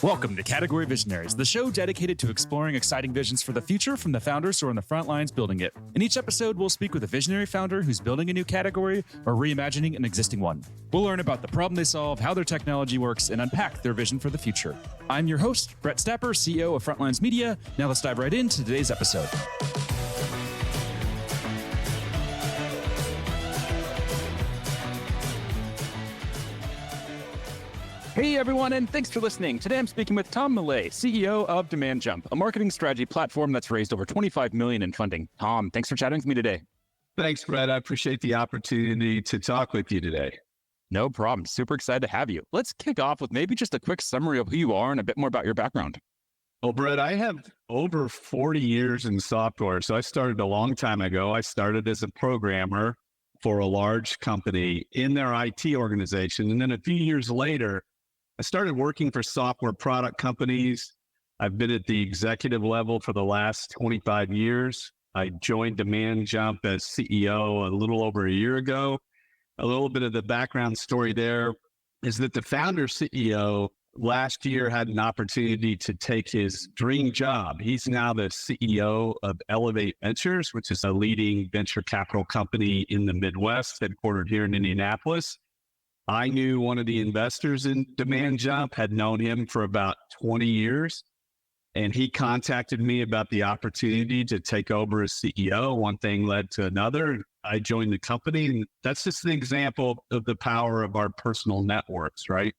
Welcome to Category Visionaries, the show dedicated to exploring exciting visions for the future from the founders who are on the front lines building it. In each episode, we'll speak with a visionary founder who's building a new category or reimagining an existing one. We'll learn about the problem they solve, how their technology works, and unpack their vision for the future. I'm your host, Brett Stapper, CEO of Frontlines Media. Now let's dive right into today's episode. Hey everyone, and thanks for listening. Today I'm speaking with Tom Millay, CEO of DemandJump, a marketing strategy platform that's raised over $25 million in funding. Tom, thanks for chatting with me today. Thanks, Brett. I appreciate the opportunity to talk with you today. No problem. Super excited to have you. Let's kick off with maybe just a quick summary of who you are and a bit more about your background. Well, Brett, I have over 40 years in software. So I started a long time ago. I started as a programmer for a large company in their IT organization. And then a few years later, I started working for software product companies. I've been at the executive level for the last 25 years. I joined DemandJump as CEO a little over a year ago. A little bit of the background story there is that the founder CEO last year had an opportunity to take his dream job. He's now the CEO of Elevate Ventures, which is a leading venture capital company in the Midwest, headquartered here in Indianapolis. I knew one of the investors in DemandJump, had known him for about 20 years, and he contacted me about the opportunity to take over as CEO. One thing led to another. I joined the company, and that's just an example of the power of our personal networks, right?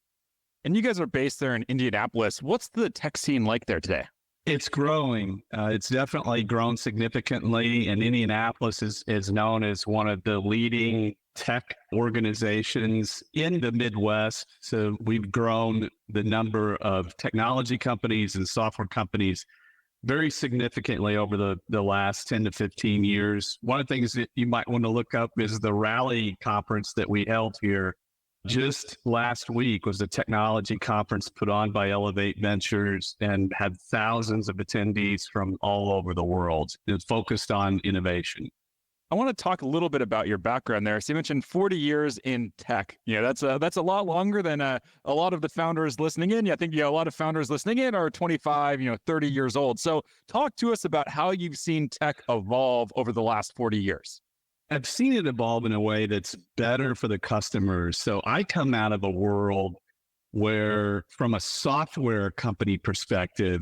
And you guys are based there in Indianapolis. What's the tech scene like there today? It's growing. It's definitely grown significantly, and Indianapolis is known as one of the leading tech organizations in the Midwest. So we've grown the number of technology companies and software companies very significantly over the last 10 to 15 years. One of the things that you might want to look up is the Rally conference that we held here just last week. Was a technology conference put on by Elevate Ventures and had thousands of attendees from all over the world. It's focused on innovation. I want to talk a little bit about your background there. So you mentioned 40 years in tech. That's a lot longer than a lot of the founders listening in. I think a lot of founders listening in are 25, 30 years old. So talk to us about how you've seen tech evolve over the last 40 years. I've seen it evolve in a way that's better for the customers. So I come out of a world where, from a software company perspective,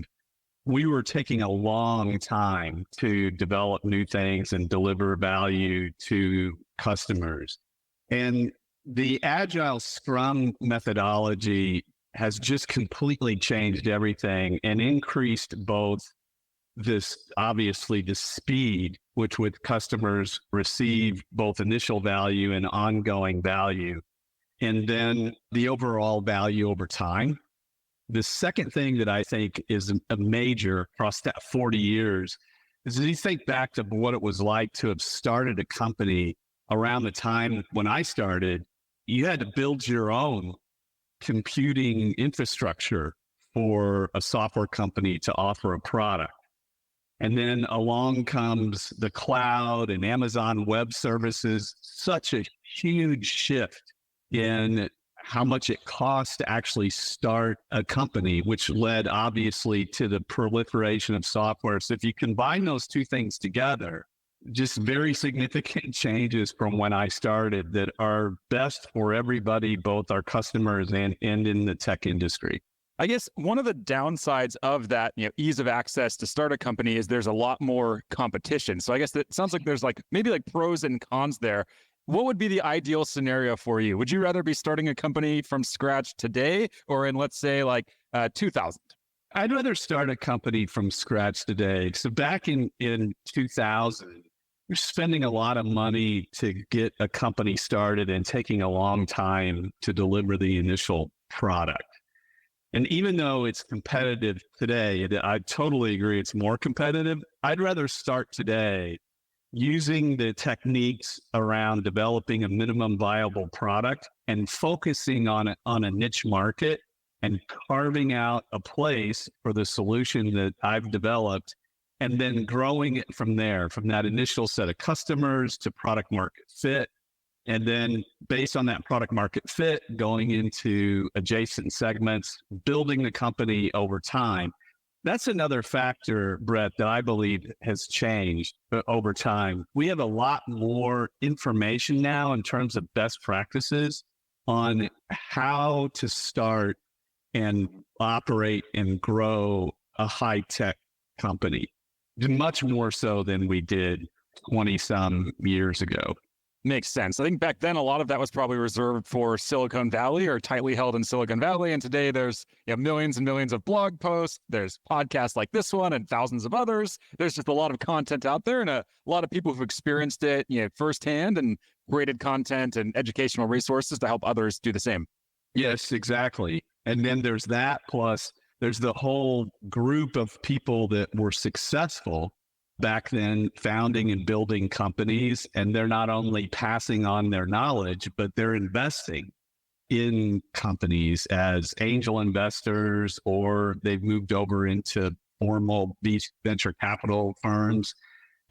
we were taking a long time to develop new things and deliver value to customers. And the agile Scrum methodology has just completely changed everything and increased both obviously the speed which with customers receive both initial value and ongoing value, and then the overall value over time. The second thing that I think is a major across that 40 years is, as you think back to what it was like to have started a company around the time when I started, you had to build your own computing infrastructure for a software company to offer a product. And then along comes the cloud and Amazon Web Services, such a huge shift in how much it costs to actually start a company, which led obviously to the proliferation of software. So if you combine those two things together, just very significant changes from when I started that are best for everybody, both our customers and in the tech industry. I guess one of the downsides of that, ease of access to start a company is there's a lot more competition. So I guess that sounds like there's maybe pros and cons there. What would be the ideal scenario for you? Would you rather be starting a company from scratch today or in, let's say, 2000? I'd rather start a company from scratch today. So back in 2000, you're spending a lot of money to get a company started and taking a long time to deliver the initial product. And even though it's competitive today, I totally agree it's more competitive. I'd rather start today using the techniques around developing a minimum viable product and focusing on a niche market and carving out a place for the solution that I've developed, and then growing it from there, from that initial set of customers to product market fit, And then based on that product market fit, going into adjacent segments, building the company over time. That's another factor, Brett, that I believe has changed over time. We have a lot more information now in terms of best practices on how to start and operate and grow a high-tech company, much more so than we did 20-some years ago. Makes sense. I think back then, a lot of that was probably reserved for Silicon Valley or tightly held in Silicon Valley. And today there's millions and millions of blog posts. There's podcasts like this one and thousands of others. There's just a lot of content out there and a lot of people who've experienced it firsthand and created content and educational resources to help others do the same. Yes, exactly. And then there's that, plus there's the whole group of people that were successful back then founding and building companies, and they're not only passing on their knowledge, but they're investing in companies as angel investors, or they've moved over into formal venture capital firms,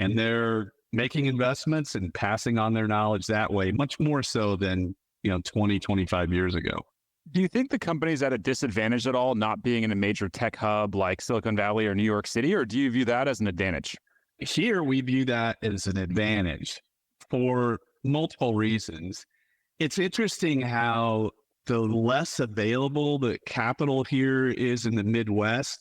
and they're making investments and passing on their knowledge that way, much more so than 20, 25 years ago. Do you think the company's at a disadvantage at all not being in a major tech hub like Silicon Valley or New York City, or do you view that as an advantage? Here, we view that as an advantage for multiple reasons. It's interesting how the less available the capital here is in the Midwest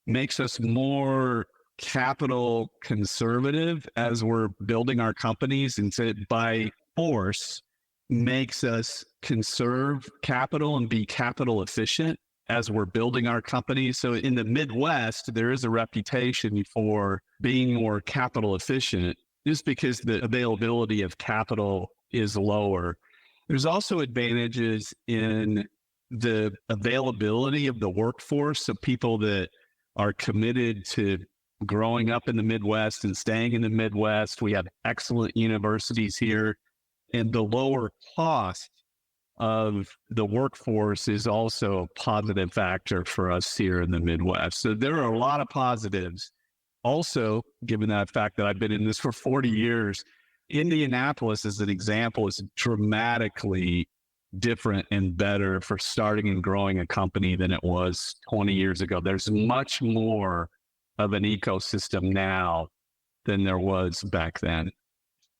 makes us more capital conservative as we're building our companies, and so by force makes us conserve capital and be capital efficient as we're building our companies. So in the Midwest, there is a reputation for being more capital efficient just because the availability of capital is lower. There's also advantages in the availability of the workforce of people that are committed to growing up in the Midwest and staying in the Midwest. We have excellent universities here, and the lower cost of the workforce is also a positive factor for us here in the Midwest. So there are a lot of positives. Also, given that fact that I've been in this for 40 years, Indianapolis, as an example, is dramatically different and better for starting and growing a company than it was 20 years ago. There's much more of an ecosystem now than there was back then.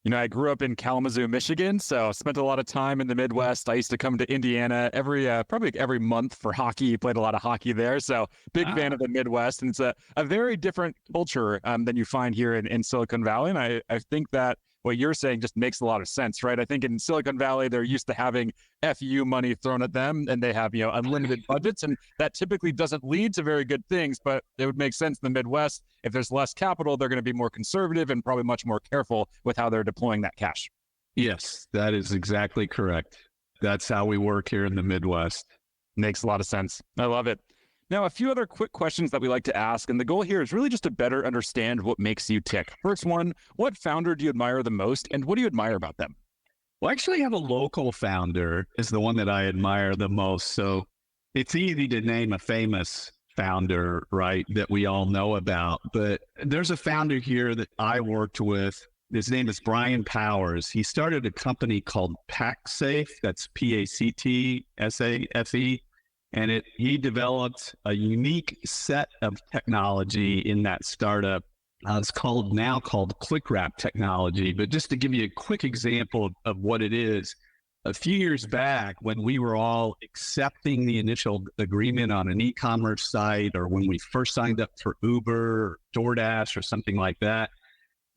I grew up in Kalamazoo, Michigan, so spent a lot of time in the Midwest. I used to come to Indiana probably every month for hockey. Played a lot of hockey there, so big fan of the Midwest. And it's a very different culture than you find here in Silicon Valley. And I think that what you're saying just makes a lot of sense, right? I think in Silicon Valley, they're used to having FU money thrown at them, and they have, unlimited budgets, and that typically doesn't lead to very good things, but it would make sense in the Midwest. If there's less capital, they're going to be more conservative and probably much more careful with how they're deploying that cash. Yes, that is exactly correct. That's how we work here in the Midwest. Makes a lot of sense. I love it. Now, a few other quick questions that we like to ask, and the goal here is really just to better understand what makes you tick. First one, what founder do you admire the most, and what do you admire about them? Well, I actually have a local founder is the one that I admire the most. So it's easy to name a famous founder, right, that we all know about. But there's a founder here that I worked with. His name is Brian Powers. He started a company called PactSafe. That's PactSafe. And he developed a unique set of technology in that startup. It's now called ClickWrap technology. But just to give you a quick example of what it is, a few years back when we were all accepting the initial agreement on an e-commerce site, or when we first signed up for Uber or DoorDash or something like that,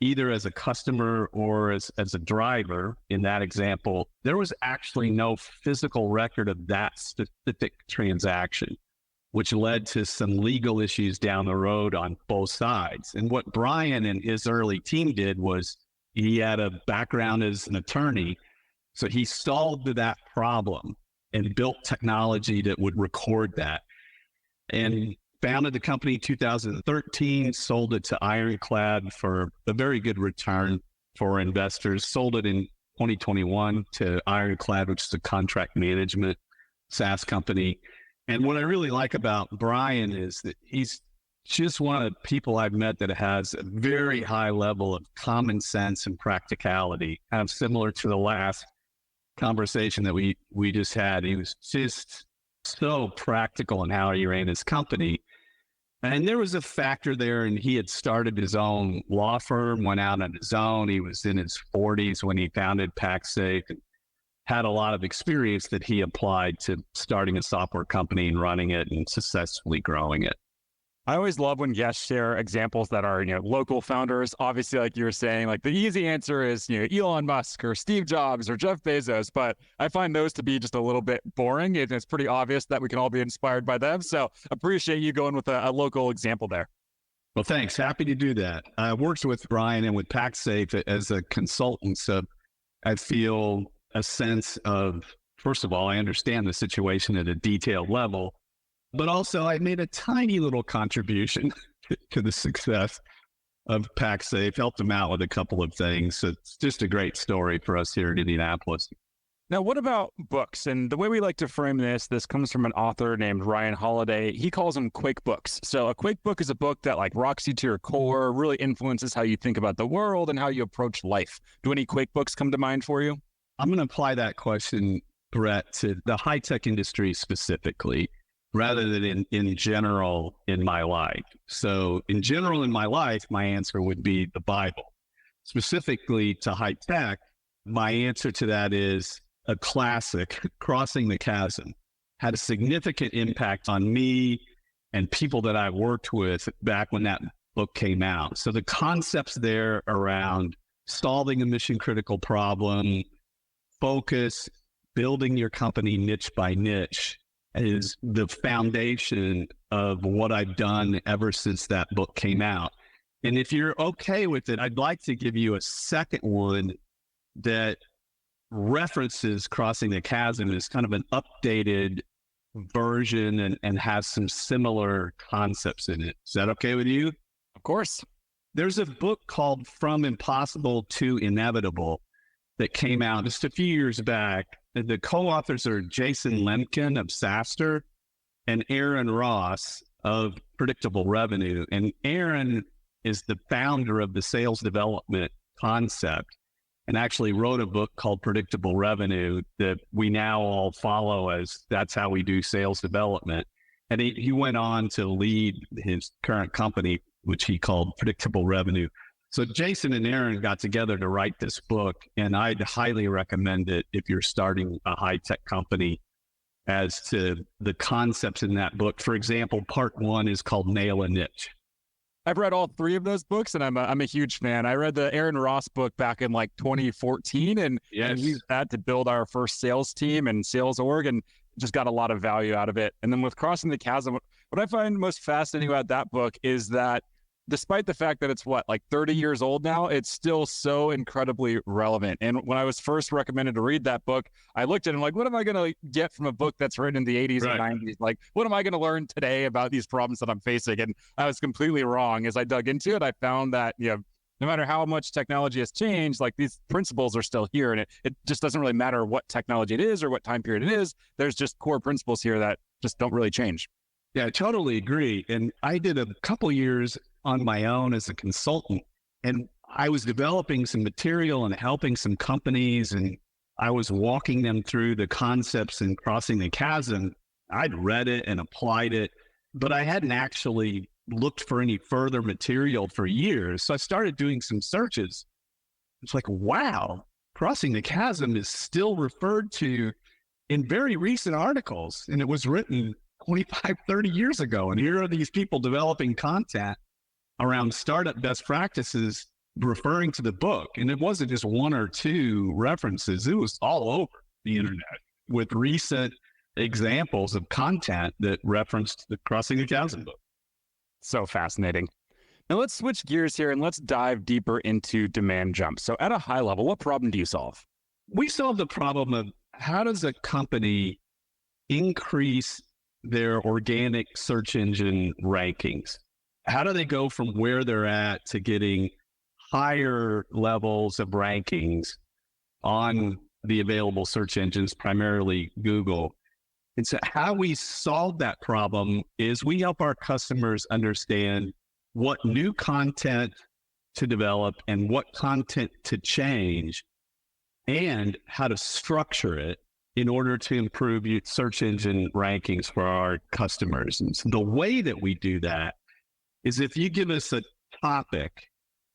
either as a customer or as a driver, in that example, there was actually no physical record of that specific transaction, which led to some legal issues down the road on both sides. And what Brian and his early team did was he had a background as an attorney. So he solved that problem and built technology that would record that. And founded the company in 2013, sold it to Ironclad for a very good return for investors, sold it in 2021 to Ironclad, which is a contract management SaaS company. And what I really like about Brian is that he's just one of the people I've met that has a very high level of common sense and practicality, kind of similar to the last conversation that we just had. He was just so practical in how he ran his company. And there was a factor there, and he had started his own law firm, went out on his own. He was in his 40s when he founded PackSafe, and had a lot of experience that he applied to starting a software company and running it and successfully growing it. I always love when guests share examples that are, local founders. Obviously, like you were saying, like the easy answer is, Elon Musk or Steve Jobs or Jeff Bezos, but I find those to be just a little bit boring. It's pretty obvious that we can all be inspired by them. So appreciate you going with a local example there. Well, thanks. Happy to do that. I worked with Brian and with PackSafe as a consultant. So I feel a sense of, first of all, I understand the situation at a detailed level, but also I made a tiny little contribution to the success of PackSafe, helped them out with a couple of things. So it's just a great story for us here in Indianapolis. Now, what about books? And the way we like to frame this comes from an author named Ryan Holiday. He calls them quick books. So a quick book is a book that like rocks you to your core, really influences how you think about the world and how you approach life. Do any quick books come to mind for you? I'm going to apply that question, Brett, to the high-tech industry specifically, rather than in general in my life. So in general in my life, my answer would be the Bible. Specifically to high tech, my answer to that is a classic, Crossing the Chasm. Had a significant impact on me and people that I worked with back when that book came out. So the concepts there around solving a mission critical problem, focus, building your company niche by niche, is the foundation of what I've done ever since that book came out. And if you're okay with it, I'd like to give you a second one that references Crossing the Chasm as kind of an updated version and has some similar concepts in it. Is that okay with you? Of course. There's a book called From Impossible to Inevitable that came out just a few years back. The co-authors are Jason Lemkin of SaaStr and Aaron Ross of Predictable Revenue. And Aaron is the founder of the sales development concept and actually wrote a book called Predictable Revenue that we now all follow as that's how we do sales development. And he went on to lead his current company, which he called Predictable Revenue. So Jason and Aaron got together to write this book, and I'd highly recommend it if you're starting a high-tech company as to the concepts in that book. For example, part 1 is called Nail a Niche. I've read all 3 of those books, and I'm a huge fan. I read the Aaron Ross book back in like 2014, and used that to build our first sales team and sales org, and just got a lot of value out of it. And then with Crossing the Chasm, what I find most fascinating about that book is that despite the fact that it's 30 years old now, it's still so incredibly relevant. And when I was first recommended to read that book, I looked at it and what am I going to get from a book that's written in the 80s and 90s? Like, what am I going to learn today about these problems that I'm facing? And I was completely wrong. As I dug into it, I found that, no matter how much technology has changed, like these principles are still here. And it just doesn't really matter what technology it is or what time period it is. There's just core principles here that just don't really change. Yeah, I totally agree. And I did a couple years on my own as a consultant, and I was developing some material and helping some companies, and I was walking them through the concepts in Crossing the Chasm. I'd read it and applied it, but I hadn't actually looked for any further material for years. So I started doing some searches. It's like, wow, Crossing the Chasm is still referred to in very recent articles, and it was written 25, 30 years ago. And here are these people developing content around startup best practices referring to the book. And it wasn't just 1 or 2 references. It was all over the internet with recent examples of content that referenced the Crossing the Chasm book. So fascinating. Now let's switch gears here and let's dive deeper into DemandJump. So at a high level, what problem do you solve? We solve the problem of how does a company increase their organic search engine rankings? How do they go from where they're at to getting higher levels of rankings on the available search engines, primarily Google? And so how we solve that problem is we help our customers understand what new content to develop and what content to change. and how to structure it in order to improve your search engine rankings for our customers. And so the way that we do that is if you give us a topic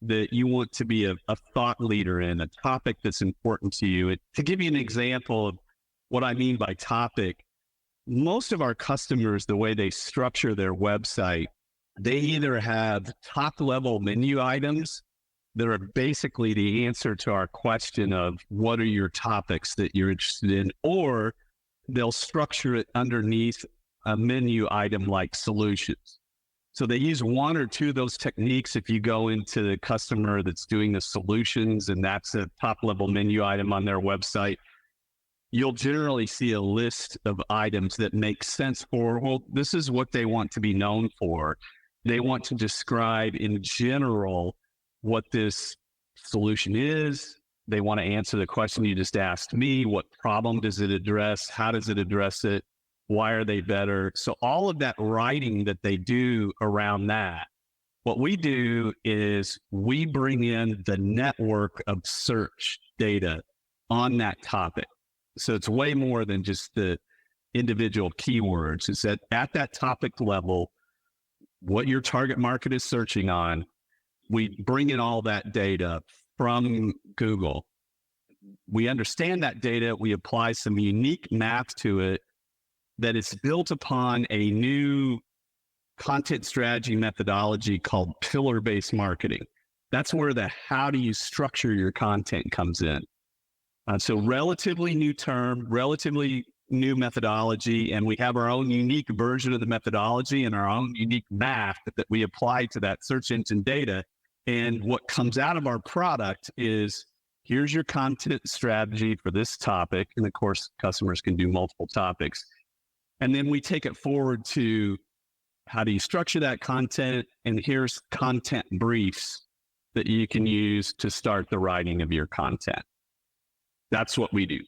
that you want to be a thought leader in, a topic that's important to you. To give you an example of what I mean by topic, most of our customers, the way they structure their website, they either have top-level menu items that are basically the answer to our question of what are your topics that you're interested in, or they'll structure it underneath a menu item like solutions. So they use one or two of those techniques. If you go into the customer that's doing the solutions and that's a top-level menu item on their website, you'll generally see a list of items that make sense for, well, this is what they want to be known for. They want to describe in general what this solution is. They want to answer the question you just asked me. What problem does it address? How does it address it? Why are they better? So all of that writing that they do around that, what we do is we bring in the network of search data on that topic. So it's way more than just the individual keywords. It's that at that topic level, what your target market is searching on, we bring in all that data from Google. We understand that data. We apply some unique math to it that is built upon a new content strategy methodology called pillar-based marketing. That's where the how do you structure your content comes in. So relatively new term, relatively new methodology, and we have our own unique version of the methodology and our own unique math that we apply to that search engine data. And what comes out of our product is, here's your content strategy for this topic. And of course, customers can do multiple topics. And then we take it forward to how do you structure that content? And here's content briefs that you can use to start the writing of your content. That's what we do.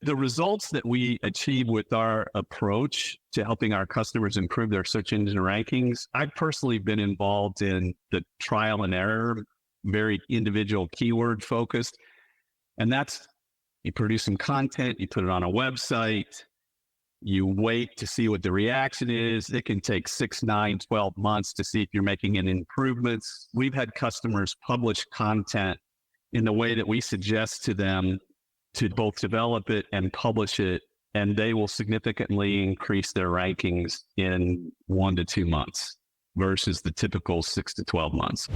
The results that we achieve with our approach to helping our customers improve their search engine rankings, I've personally been involved in the trial and error, very individual keyword focused. And that's, you produce some content, you put it on a website, you wait to see what the reaction is. It can take 6, 9, 12 months to see if you're making any improvements. We've had customers publish content in the way that we suggest to them to both develop it and publish it, and they will significantly increase their rankings in 1 to 2 months versus the typical 6 to 12 months.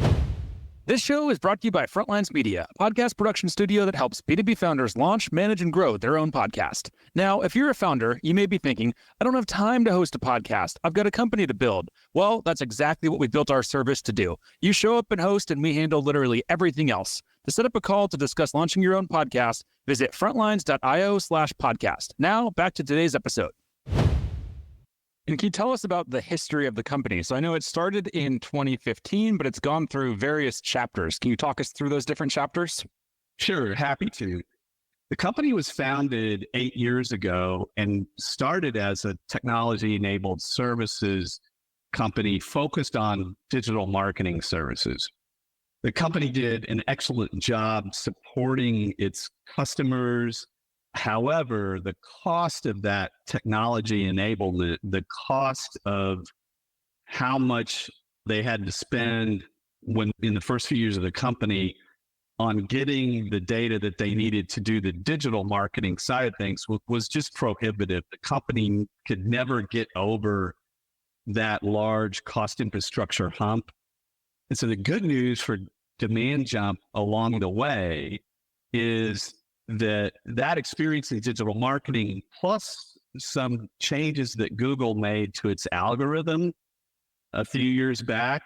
This show is brought to you by Frontlines Media, a podcast production studio that helps B2B founders launch, manage, and grow their own podcast. Now, if you're a founder, you may be thinking, I don't have time to host a podcast. I've got a company to build. Well, that's exactly what we built our service to do. You show up and host, and we handle literally everything else. To set up a call to discuss launching your own podcast, visit frontlines.io/podcast. Now, back to today's episode. And can you tell us about the history of the company? So I know it started in 2015, but it's gone through various chapters. Can you talk us through those different chapters? Sure, happy to. The company was founded 8 years ago and started as a technology-enabled services company focused on digital marketing services. The company did an excellent job supporting its customers. However, the cost of that technology enablement, the cost of how much they had to spend when in the first few years of the company on getting the data that they needed to do the digital marketing side of things was just prohibitive. The company could never get over that large cost infrastructure hump. And so the good news for DemandJump along the way is that experience in digital marketing, plus some changes that Google made to its algorithm a few years back,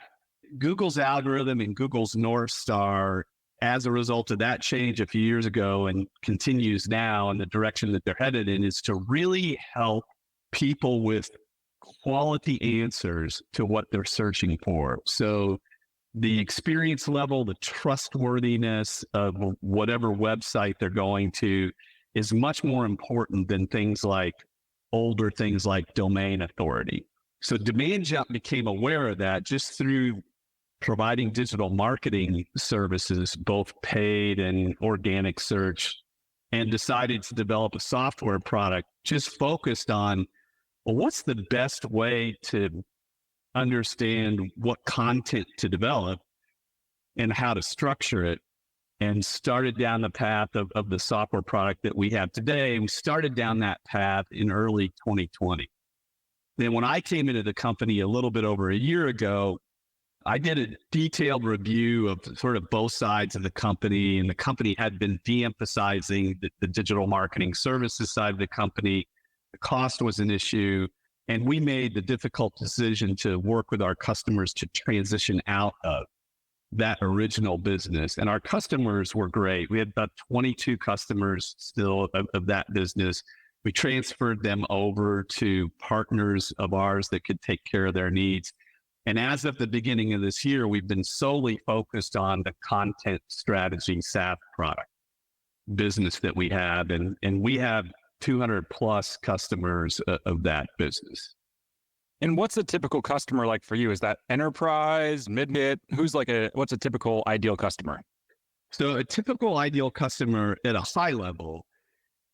Google's algorithm and Google's North Star, as a result of that change a few years ago and continues now in the direction that they're headed in, is to really help people with quality answers to what they're searching for. So the experience level, the trustworthiness of whatever website they're going to is much more important than older things like domain authority. So DemandJump became aware of that just through providing digital marketing services, both paid and organic search, and decided to develop a software product just focused on, well, what's the best way to understand what content to develop and how to structure it, and started down the path of the software product that we have today. We started down that path in early 2020. Then when I came into the company a little bit over a year ago, I did a detailed review of sort of both sides of the company, and the company had been de-emphasizing the digital marketing services side of the company. The cost was an issue, and we made the difficult decision to work with our customers to transition out of that original business. And our customers were great. We had about 22 customers still of that business. We transferred them over to partners of ours that could take care of their needs. And as of the beginning of this year, we've been solely focused on the content strategy SaaS product business that we have. And we have 200 plus customers of that business. And what's a typical customer like for you? Is that enterprise, mid-hit? What's a typical ideal customer? So a typical ideal customer at a high level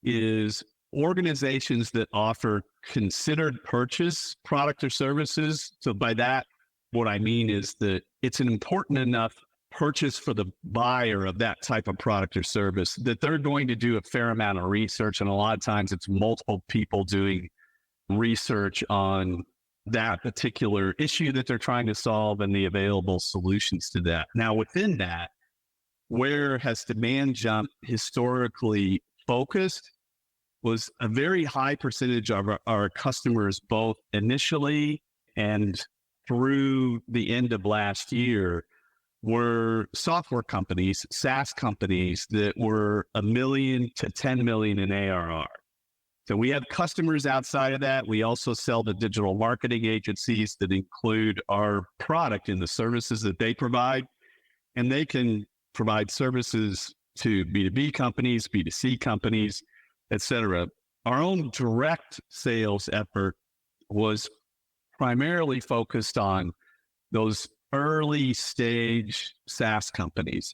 is organizations that offer considered purchase product or services. So by that, what I mean is that it's an important enough purchase for the buyer of that type of product or service that they're going to do a fair amount of research. And a lot of times it's multiple people doing research on that particular issue that they're trying to solve and the available solutions to that. Now, within that, where has DemandJump historically focused was a very high percentage of our customers, both initially and through the end of last year, were software companies, SaaS companies that were $1 million to 10 million in ARR. So we have customers outside of that. We also sell to digital marketing agencies that include our product in the services that they provide. And they can provide services to B2B companies, B2C companies, et cetera. Our own direct sales effort was primarily focused on those early stage SaaS companies.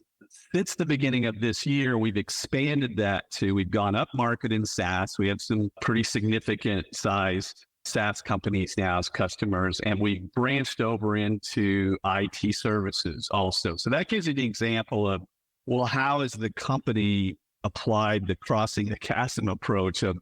Since the beginning of this year, we've expanded that we've gone up market in SaaS. We have some pretty significant sized SaaS companies now as customers, and we branched over into IT services also. So that gives you the example of, well, how has the company applied the crossing the chasm approach of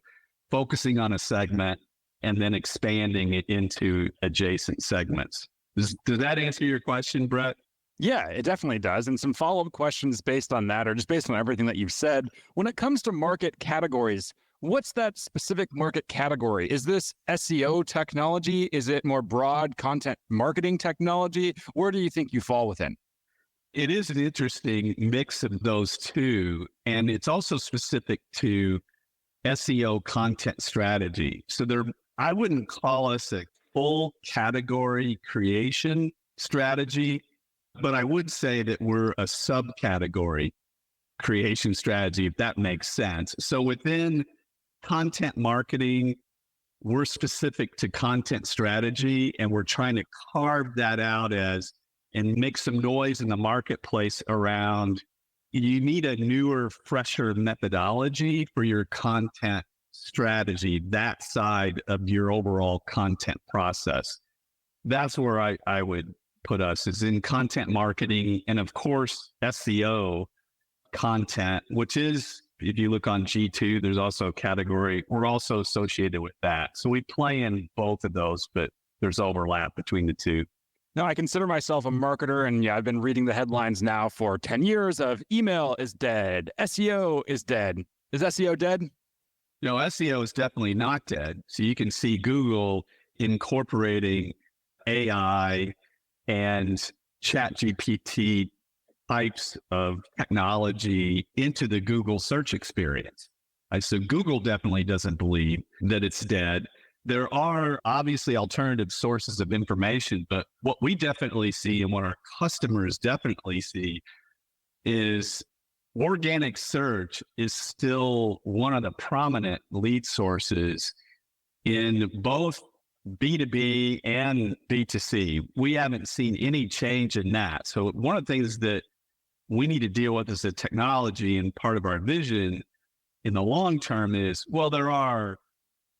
focusing on a segment and then expanding it into adjacent segments? Does that answer your question, Brett? Yeah, it definitely does. And some follow-up questions based on that, or just based on everything that you've said. When it comes to market categories, what's that specific market category? Is this SEO technology? Is it more broad content marketing technology? Where do you think you fall within? It is an interesting mix of those two. And it's also specific to SEO content strategy. So I wouldn't call us a full category creation strategy, but I would say that we're a subcategory creation strategy, if that makes sense. So within content marketing, we're specific to content strategy, and we're trying to carve that out and make some noise in the marketplace around, you need a newer, fresher methodology for your content strategy, that side of your overall content process. That's where I would put us, is in content marketing, and of course, SEO content, which is, if you look on G2, there's also a category. We're also associated with that. So we play in both of those, but there's overlap between the two. No, I consider myself a marketer, and yeah, I've been reading the headlines now for 10 years of email is dead, SEO is dead. Is SEO dead? No, SEO is definitely not dead. So you can see Google incorporating AI and ChatGPT types of technology into the Google search experience. So Google definitely doesn't believe that it's dead. There are obviously alternative sources of information, but what we definitely see and what our customers definitely see is organic search is still one of the prominent lead sources in both B2B and B2C. We haven't seen any change in that. So one of the things that we need to deal with as a technology and part of our vision in the long term is, well, there are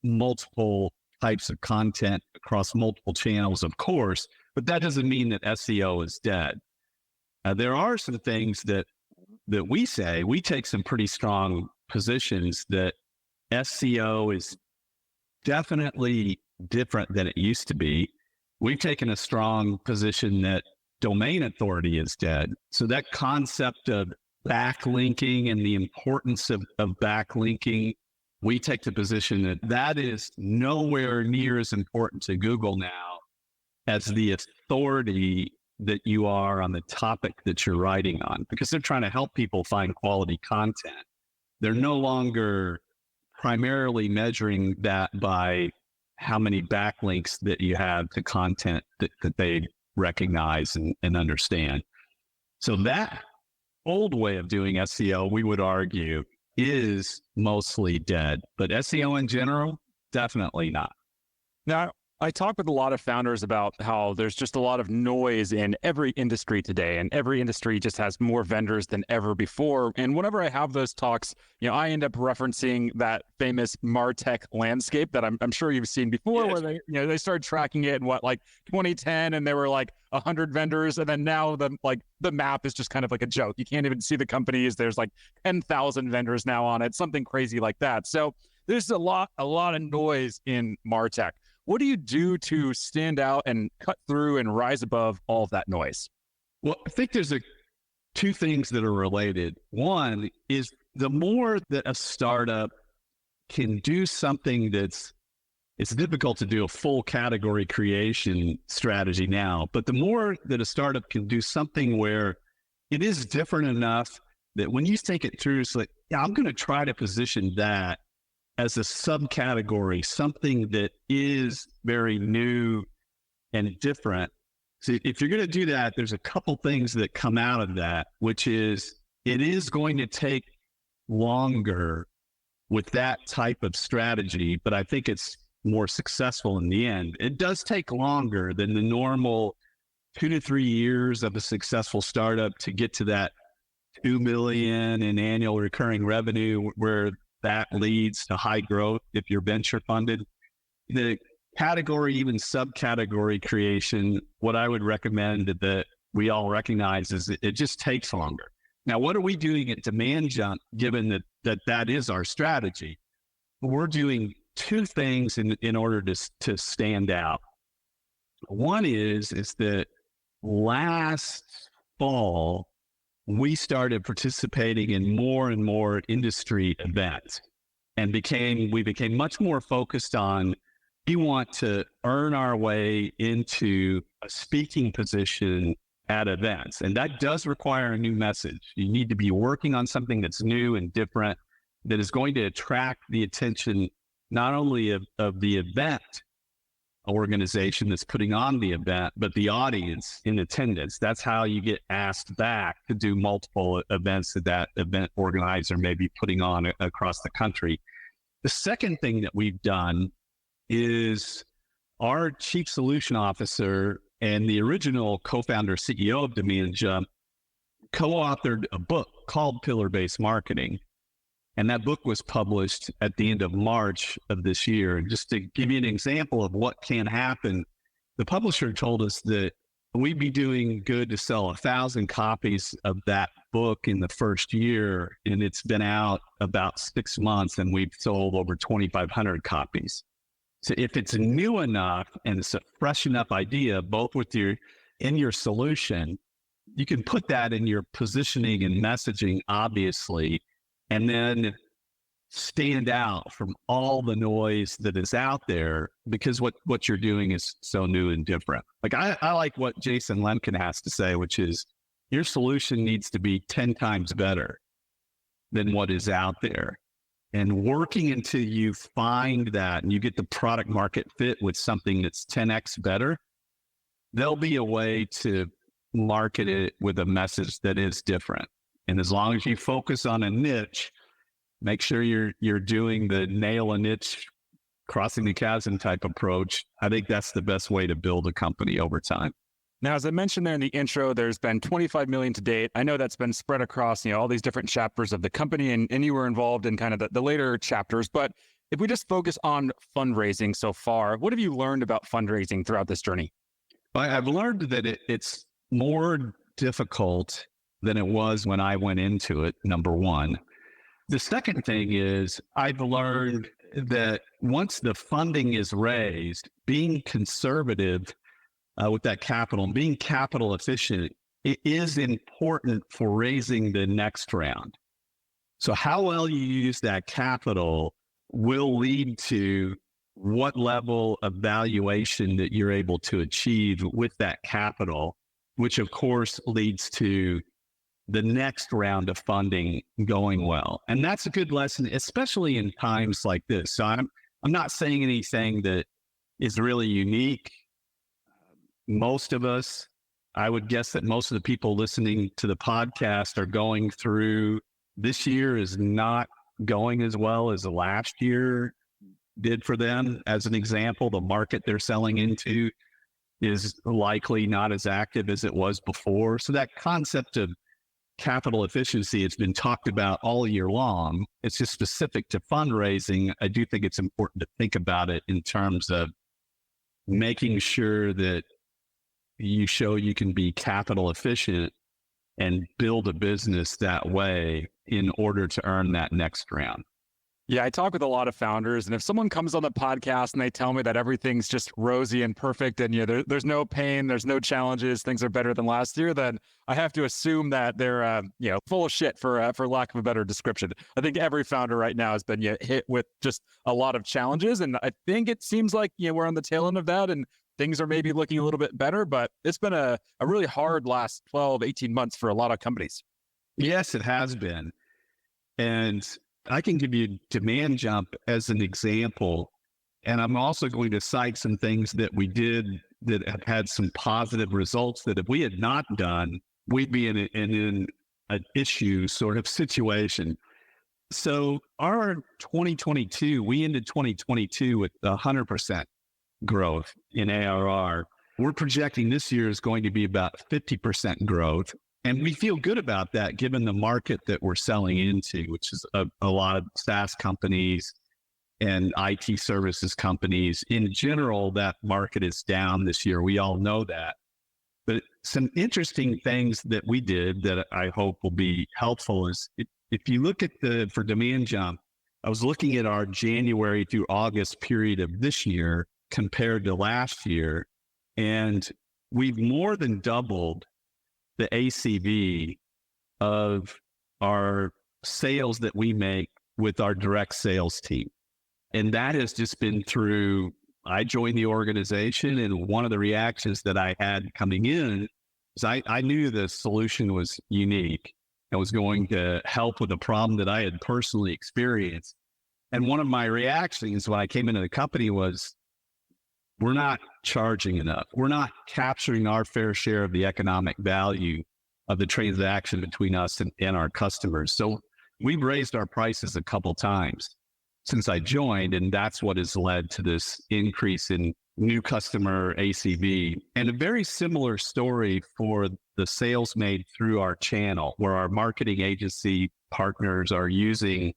multiple types of content across multiple channels, of course, but that doesn't mean that SEO is dead. There are some things that we say, we take some pretty strong positions that SEO is definitely different than it used to be. We've taken a strong position that domain authority is dead. So that concept of backlinking and the importance of backlinking, we take the position that that is nowhere near as important to Google now as the authority that you are on the topic that you're writing on, because they're trying to help people find quality content. They're no longer primarily measuring that by how many backlinks that you have to content that they recognize and understand. So that old way of doing SEO, we would argue, is mostly dead. But SEO in general, definitely not. Now, I talk with a lot of founders about how there's just a lot of noise in every industry today, and every industry just has more vendors than ever before. And whenever I have those talks, I end up referencing that famous MarTech landscape that I'm sure you've seen before, yes, where they started tracking it in 2010, and there were 100 vendors, and then now the map is just kind of like a joke. You can't even see the companies. There's 10,000 vendors now on it, something crazy like that. So there's a lot of noise in MarTech. What do you do to stand out and cut through and rise above all of that noise? Well, I think there's two things that are related. One is the more that a startup can do something it's difficult to do a full category creation strategy now, but the more that a startup can do something where it is different enough that when you think it through, it's I'm going to try to position that as a subcategory, something that is very new and different. So if you're going to do that, there's a couple things that come out of that, which is it is going to take longer with that type of strategy, but I think it's more successful in the end. It does take longer than the normal 2 to 3 years of a successful startup to get to that 2 million in annual recurring revenue, where that leads to high growth if you're venture funded. The category, even subcategory creation, what I would recommend that we all recognize is it just takes longer. Now, what are we doing at DemandJump, given that is our strategy? We're doing two things in order to stand out. One is that last fall, we started participating in more and more industry events and we became much more focused on, we want to earn our way into a speaking position at events. And that does require a new message. You need to be working on something that's new and different, that is going to attract the attention, not only of the event organization that's putting on the event, but the audience in attendance. That's how you get asked back to do multiple events that event organizer may be putting on across the country. The second thing that we've done is our chief solution officer and the original co-founder CEO of DemandJump co-authored a book called Pillar-Based Marketing. And that book was published at the end of March of this year. And just to give you an example of what can happen, the publisher told us that we'd be doing good to sell 1,000 copies of that book in the first year. And it's been out about 6 months and we've sold over 2,500 copies. So if it's new enough and it's a fresh enough idea, both in your solution, you can put that in your positioning and messaging, obviously, and then stand out from all the noise that is out there, because what you're doing is so new and different. I like what Jason Lemkin has to say, which is your solution needs to be 10 times better than what is out there. And working until you find that and you get the product market fit with something that's 10x better, there'll be a way to market it with a message that is different. And as long as you focus on a niche, make sure you're doing the nail a niche, crossing the chasm type approach. I think that's the best way to build a company over time. Now, as I mentioned there in the intro, there's been 25 million to date. I know that's been spread across, all these different chapters of the company, and you were involved in kind of the later chapters. But if we just focus on fundraising so far, what have you learned about fundraising throughout this journey? I've learned that it's more difficult than it was when I went into it, number one. The second thing is I've learned that once the funding is raised, being conservative with that capital and being capital efficient, it is important for raising the next round. So how well you use that capital will lead to what level of valuation that you're able to achieve with that capital, which of course leads to the next round of funding going well. And that's a good lesson, especially in times like this. So I'm not saying anything that is really unique. Most of us, I would guess that most of the people listening to the podcast are going through, this year is not going as well as the last year did for them. As an example, the market they're selling into is likely not as active as it was before. So that concept of capital efficiency has been talked about all year long. It's just specific to fundraising. I do think it's important to think about it in terms of making sure that you show you can be capital efficient and build a business that way in order to earn that next round. Yeah, I talk with a lot of founders, and if someone comes on the podcast and they tell me that everything's just rosy and perfect and there's no pain, there's no challenges, things are better than last year, then I have to assume that they're full of shit for lack of a better description. I think every founder right now has been hit with just a lot of challenges, and I think it seems like we're on the tail end of that, and things are maybe looking a little bit better, but it's been a really hard last 12, 18 months for a lot of companies. Yes, it has been. And I can give you DemandJump as an example. And I'm also going to cite some things that we did that have had some positive results that if we had not done, we'd be in an issue sort of situation. So our 2022, we ended 2022 with 100% growth in ARR. We're projecting this year is going to be about 50% growth. And we feel good about that given the market that we're selling into, which is a lot of SaaS companies and IT services companies. In general, that market is down this year. We all know that. But some interesting things that we did that I hope will be helpful is if you look at for DemandJump, I was looking at our January through August period of this year compared to last year, and we've more than doubled the ACV of our sales that we make with our direct sales team. And that has just been through, I joined the organization, and one of the reactions that I had coming in is I knew the solution was unique and was going to help with a problem that I had personally experienced. And one of my reactions when I came into the company was, we're not charging enough. We're not capturing our fair share of the economic value of the transaction between us and our customers. So we've raised our prices a couple times since I joined, and that's what has led to this increase in new customer ACV. And a very similar story for the sales made through our channel, where our marketing agency partners are using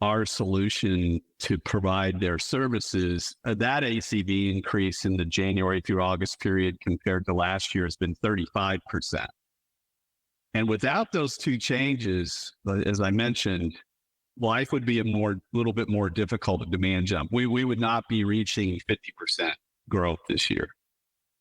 our solution to provide their services. That ACV increase in the January through August period compared to last year has been 35%. And without those two changes, as I mentioned, life would be a little bit more difficult at DemandJump. We would not be reaching 50% growth this year.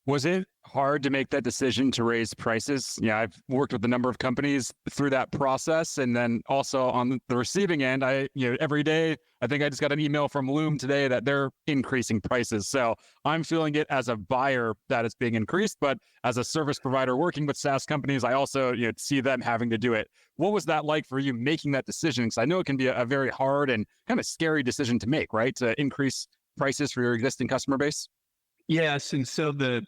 Was it hard to make that decision to raise prices? Yeah, I've worked with a number of companies through that process. And then also on the receiving end, every day, I think I just got an email from Loom today that they're increasing prices. So I'm feeling it as a buyer that it's being increased, but as a service provider working with SaaS companies, I also see them having to do it. What was that like for you making that decision? Because I know it can be a very hard and kind of scary decision to make, right? To increase prices for your existing customer base? Yes. And so it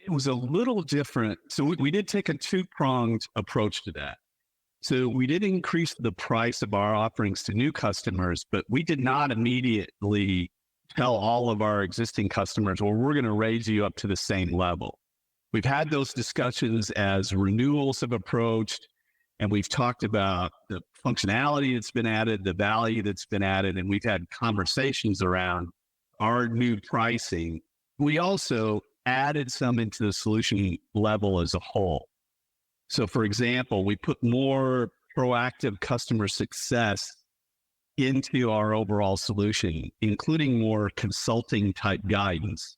was a little different. So we did take a two-pronged approach to that. So we did increase the price of our offerings to new customers, but we did not immediately tell all of our existing customers, well, we're going to raise you up to the same level. we've had those discussions as renewals have approached, and we've talked about the functionality that's been added, the value that's been added, and we've had conversations around our new pricing. We also added some into the solution level as a whole. So for example, we put more proactive customer success into our overall solution, including more consulting type guidance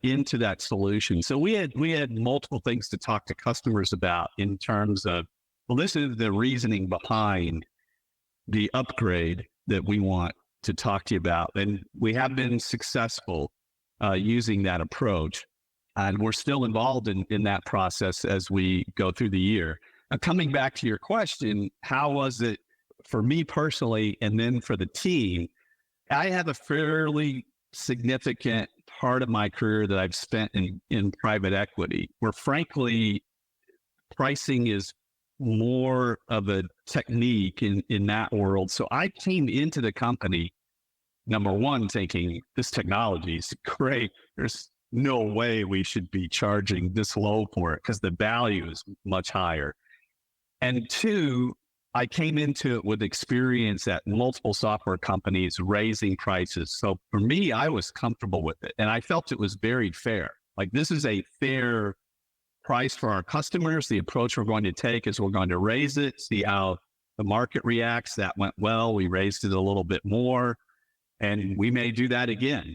into that solution. So we had multiple things to talk to customers about in terms of, well, this is the reasoning behind the upgrade that we want to talk to you about. And we have been successful using that approach. And we're still involved in that process as we go through the year. Now, coming back to your question, how was it for me personally and then for the team? I have a fairly significant part of my career that I've spent in private equity, where frankly, pricing is more of a technique in that world. So I came into the company, number one, thinking this technology is great. There's no way we should be charging this low for it because the value is much higher. And two, I came into it with experience at multiple software companies raising prices. So for me, I was comfortable with it. And I felt it was very fair. Like, this is a fair price for our customers. The approach we're going to take is we're going to raise it, see how the market reacts. That went well. We raised it a little bit more. And we may do that again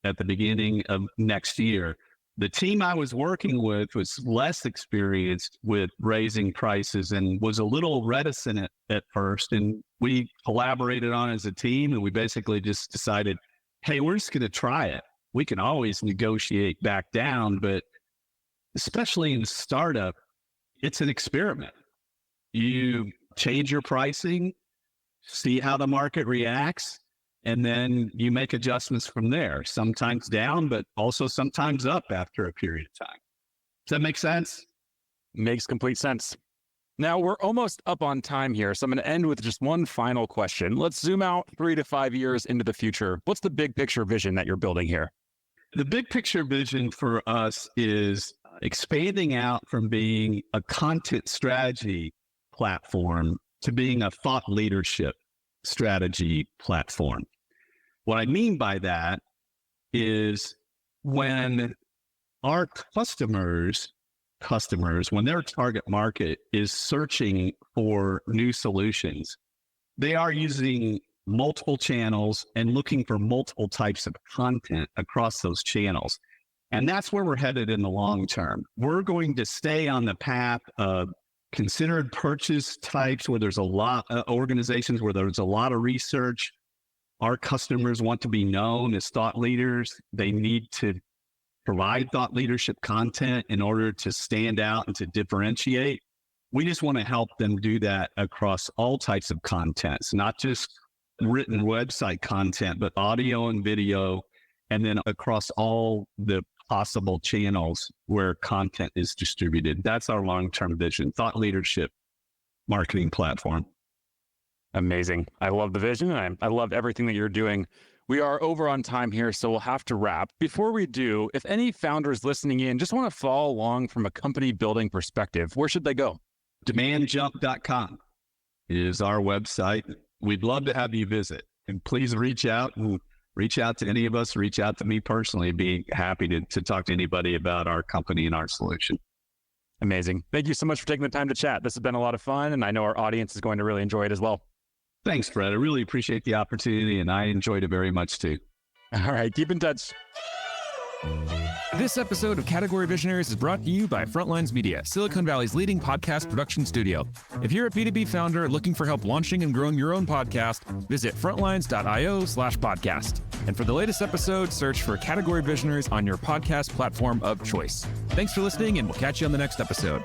at the beginning of next year. The team I was working with was less experienced with raising prices and was a little reticent at first. And we collaborated on it as a team, and we basically just decided, hey, we're just going to try it. We can always negotiate back down, but especially in startup, it's an experiment. You change your pricing, see how the market reacts, and then you make adjustments from there, sometimes down, but also sometimes up after a period of time. Does that make sense? Makes complete sense. Now, we're almost up on time here, so I'm going to end with just one final question. Let's zoom out 3 to 5 years into the future. What's the big picture vision that you're building here? The big picture vision for us is expanding out from being a content strategy platform to being a thought leadership strategy platform. What I mean by that is when our customers, when their target market is searching for new solutions, they are using multiple channels and looking for multiple types of content across those channels. And that's where we're headed in the long term. We're going to stay on the path of considered purchase types where there's a lot of organizations where there's a lot of research. Our customers want to be known as thought leaders. They need to provide thought leadership content in order to stand out and to differentiate. We just want to help them do that across all types of contents, not just written website content, but audio and video, and then across all the possible channels where content is distributed. That's our long-term vision, thought leadership marketing platform. Amazing. I love the vision. I love everything that you're doing. We are over on time here, so we'll have to wrap. Before we do, if any founders listening in just want to follow along from a company building perspective, where should they go? DemandJump.com is our website. We'd love to have you visit, and please reach out to any of us, reach out to me personally. Be happy to talk to anybody about our company and our solution. Amazing. Thank you so much for taking the time to chat. This has been a lot of fun, and I know our audience is going to really enjoy it as well. Thanks, Fred. I really appreciate the opportunity, and I enjoyed it very much too. All right, keep in touch. This episode of Category Visionaries is brought to you by Frontlines Media, Silicon Valley's leading podcast production studio. If you're a B2B founder looking for help launching and growing your own podcast, visit frontlines.io/podcast. And for the latest episode, search for Category Visionaries on your podcast platform of choice. Thanks for listening, and we'll catch you on the next episode.